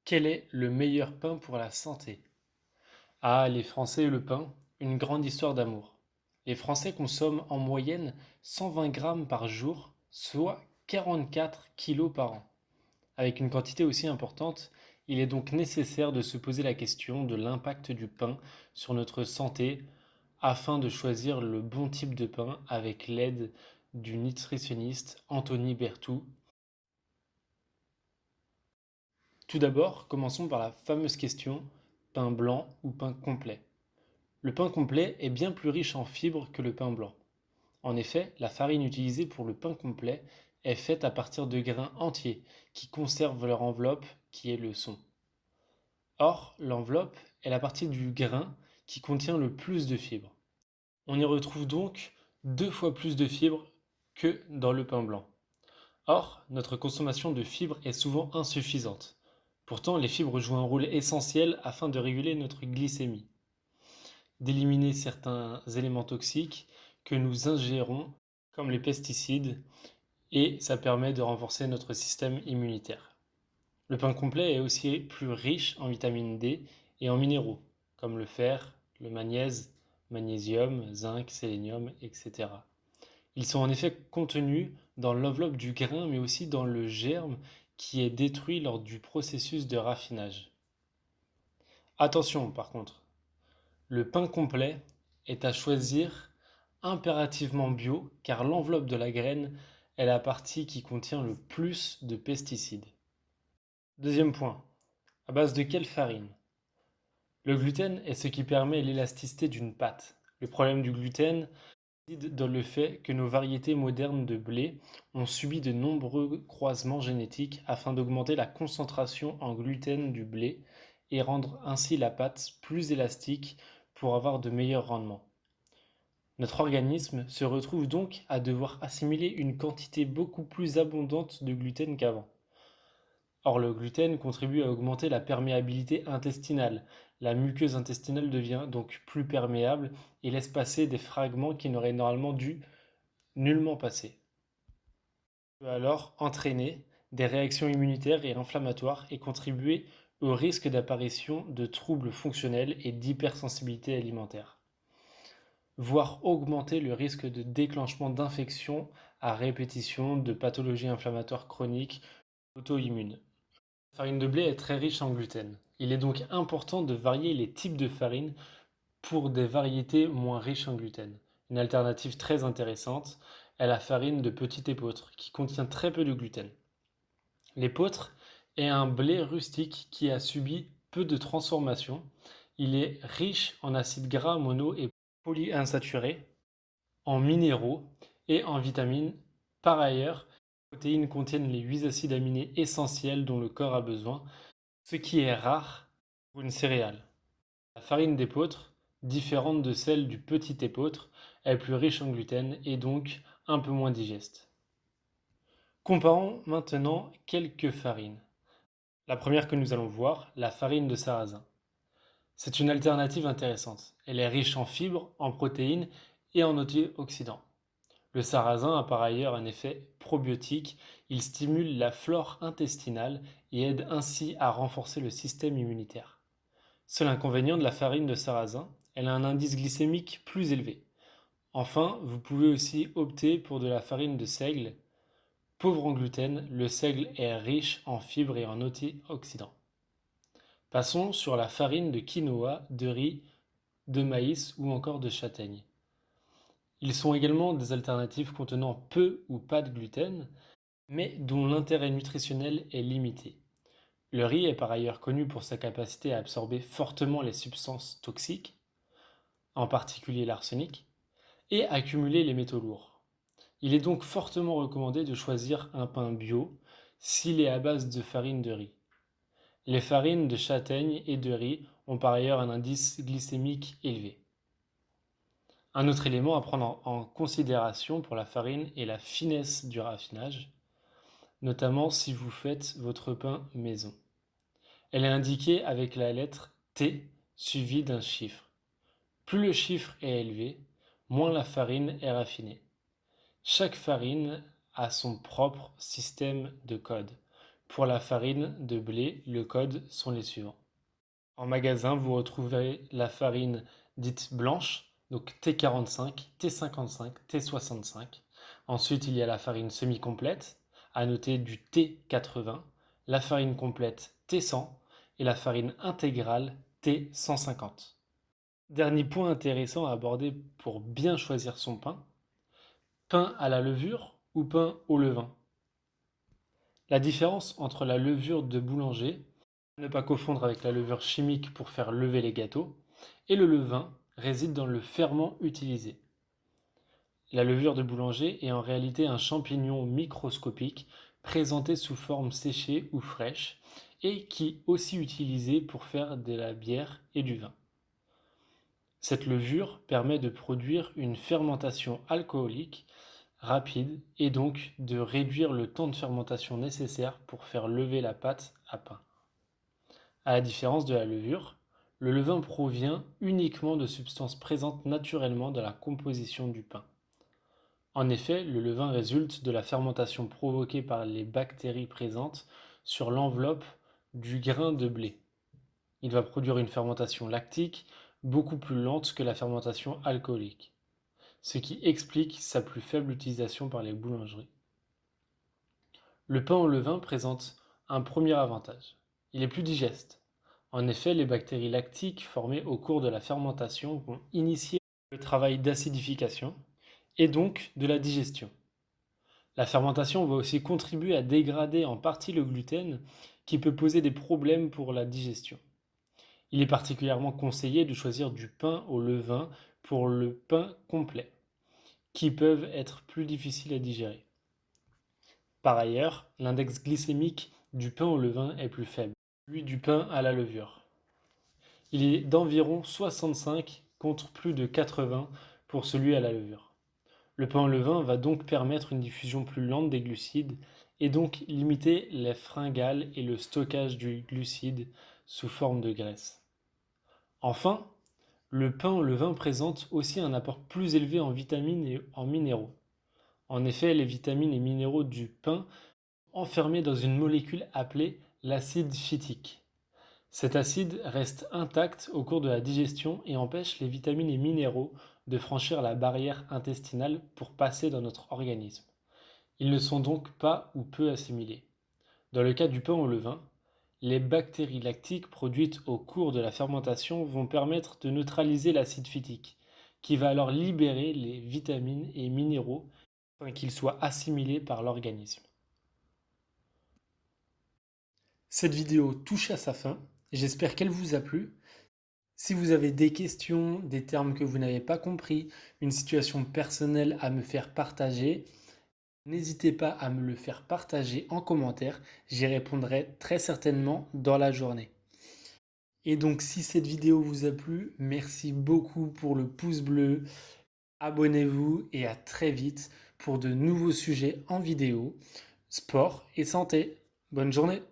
Quel est le meilleur pain pour la santé? Ah, les Français et le pain, une grande histoire d'amour. Les Français consomment en moyenne 120 grammes par jour, soit 44 kilos par an. Avec une quantité aussi importante, il est donc nécessaire de se poser la question de l'impact du pain sur notre santé afin de choisir le bon type de pain avec l'aide du nutritionniste Anthony Berthoud. Tout d'abord, commençons par la fameuse question, pain blanc ou pain complet? Le pain complet est bien plus riche en fibres que le pain blanc. En effet, la farine utilisée pour le pain complet est faite à partir de grains entiers qui conservent leur enveloppe qui est le son. Or, l'enveloppe est la partie du grain qui contient le plus de fibres. On y retrouve donc 2 fois plus de fibres que dans le pain blanc. Or, notre consommation de fibres est souvent insuffisante. Pourtant, les fibres jouent un rôle essentiel afin de réguler notre glycémie, d'éliminer certains éléments toxiques que nous ingérons, comme les pesticides, et ça permet de renforcer notre système immunitaire. Le pain complet est aussi plus riche en vitamine D et en minéraux, comme le fer, le magnésium, zinc, sélénium, etc. Ils sont en effet contenus dans l'enveloppe du grain, mais aussi dans le germe qui est détruit lors du processus de raffinage. Attention par contre, le pain complet est à choisir impérativement bio car l'enveloppe de la graine est la partie qui contient le plus de pesticides. Deuxième point, à base de quelle farine? Le gluten est ce qui permet l'élasticité d'une pâte. Le problème du gluten réside dans le fait que nos variétés modernes de blé ont subi de nombreux croisements génétiques afin d'augmenter la concentration en gluten du blé et rendre ainsi la pâte plus élastique pour avoir de meilleurs rendements. Notre organisme se retrouve donc à devoir assimiler une quantité beaucoup plus abondante de gluten qu'avant. Or, le gluten contribue à augmenter la perméabilité intestinale. La muqueuse intestinale devient donc plus perméable et laisse passer des fragments qui n'auraient normalement dû nullement passer. Ça peut alors entraîner des réactions immunitaires et inflammatoires et contribuer au risque d'apparition de troubles fonctionnels et d'hypersensibilité alimentaire, voire augmenter le risque de déclenchement d'infections à répétition, de pathologies inflammatoires chroniques, auto-immunes. La farine de blé est très riche en gluten. Il est donc important de varier les types de farine pour des variétés moins riches en gluten. Une alternative très intéressante est la farine de petit épeautre, qui contient très peu de gluten. L'épeautre est un blé rustique qui a subi peu de transformation. Il est riche en acides gras mono et polyinsaturés, en minéraux et en vitamines. Par ailleurs, les protéines contiennent les 8 acides aminés essentiels dont le corps a besoin, ce qui est rare pour une céréale. La farine d'épeautre, différente de celle du petit épeautre, est plus riche en gluten et donc un peu moins digeste. Comparons maintenant quelques farines. La première que nous allons voir, la farine de sarrasin. C'est une alternative intéressante. Elle est riche en fibres, en protéines et en antioxydants. Le sarrasin a par ailleurs un effet probiotique, il stimule la flore intestinale et aide ainsi à renforcer le système immunitaire. Seul inconvénient de la farine de sarrasin, elle a un indice glycémique plus élevé. Enfin, vous pouvez aussi opter pour de la farine de seigle. Pauvre en gluten, le seigle est riche en fibres et en antioxydants. Passons sur la farine de quinoa, de riz, de maïs ou encore de châtaigne. Ils sont également des alternatives contenant peu ou pas de gluten, mais dont l'intérêt nutritionnel est limité. Le riz est par ailleurs connu pour sa capacité à absorber fortement les substances toxiques, en particulier l'arsenic, et accumuler les métaux lourds. Il est donc fortement recommandé de choisir un pain bio s'il est à base de farine de riz. Les farines de châtaigne et de riz ont par ailleurs un indice glycémique élevé. Un autre élément à prendre en considération pour la farine est la finesse du raffinage, notamment si vous faites votre pain maison. Elle est indiquée avec la lettre T suivie d'un chiffre. Plus le chiffre est élevé, moins la farine est raffinée. Chaque farine a son propre système de code. Pour la farine de blé, le code sont les suivants. En magasin, vous retrouverez la farine dite blanche, donc T45, T55, T65. Ensuite, il y a la farine semi-complète, à noter du T80, la farine complète T100 et la farine intégrale T150. Dernier point intéressant à aborder pour bien choisir son pain, pain à la levure ou pain au levain. La différence entre la levure de boulanger, ne pas confondre avec la levure chimique pour faire lever les gâteaux, et le levain réside dans le ferment utilisé. La levure de boulanger est en réalité un champignon microscopique présenté sous forme séchée ou fraîche et qui aussi utilisé pour faire de la bière et du vin. Cette levure permet de produire une fermentation alcoolique rapide et donc de réduire le temps de fermentation nécessaire pour faire lever la pâte à pain. À la différence de la levure, le levain provient uniquement de substances présentes naturellement dans la composition du pain. En effet, le levain résulte de la fermentation provoquée par les bactéries présentes sur l'enveloppe du grain de blé. Il va produire une fermentation lactique beaucoup plus lente que la fermentation alcoolique, ce qui explique sa plus faible utilisation par les boulangeries. Le pain au levain présente un premier avantage. Il est plus digeste. En effet, les bactéries lactiques formées au cours de la fermentation vont initier le travail d'acidification et donc de la digestion. La fermentation va aussi contribuer à dégrader en partie le gluten qui peut poser des problèmes pour la digestion. Il est particulièrement conseillé de choisir du pain au levain pour le pain complet, qui peuvent être plus difficiles à digérer. Par ailleurs, l'index glycémique du pain au levain est plus faible, celui du pain à la levure. Il est d'environ 65 contre plus de 80 pour celui à la levure. Le pain au levain va donc permettre une diffusion plus lente des glucides et donc limiter les fringales et le stockage du glucide sous forme de graisse. Enfin, le pain au levain présente aussi un apport plus élevé en vitamines et en minéraux. En effet, les vitamines et minéraux du pain sont enfermés dans une molécule appelée l'acide phytique. Cet acide reste intact au cours de la digestion et empêche les vitamines et minéraux de franchir la barrière intestinale pour passer dans notre organisme. Ils ne sont donc pas ou peu assimilés. Dans le cas du pain au levain, les bactéries lactiques produites au cours de la fermentation vont permettre de neutraliser l'acide phytique, qui va alors libérer les vitamines et minéraux afin qu'ils soient assimilés par l'organisme. Cette vidéo touche à sa fin. J'espère qu'elle vous a plu. Si vous avez des questions, des termes que vous n'avez pas compris, une situation personnelle à me faire partager, n'hésitez pas à me le faire partager en commentaire. J'y répondrai très certainement dans la journée. Et donc si cette vidéo vous a plu, merci beaucoup pour le pouce bleu. Abonnez-vous et à très vite pour de nouveaux sujets en vidéo, sport et santé. Bonne journée!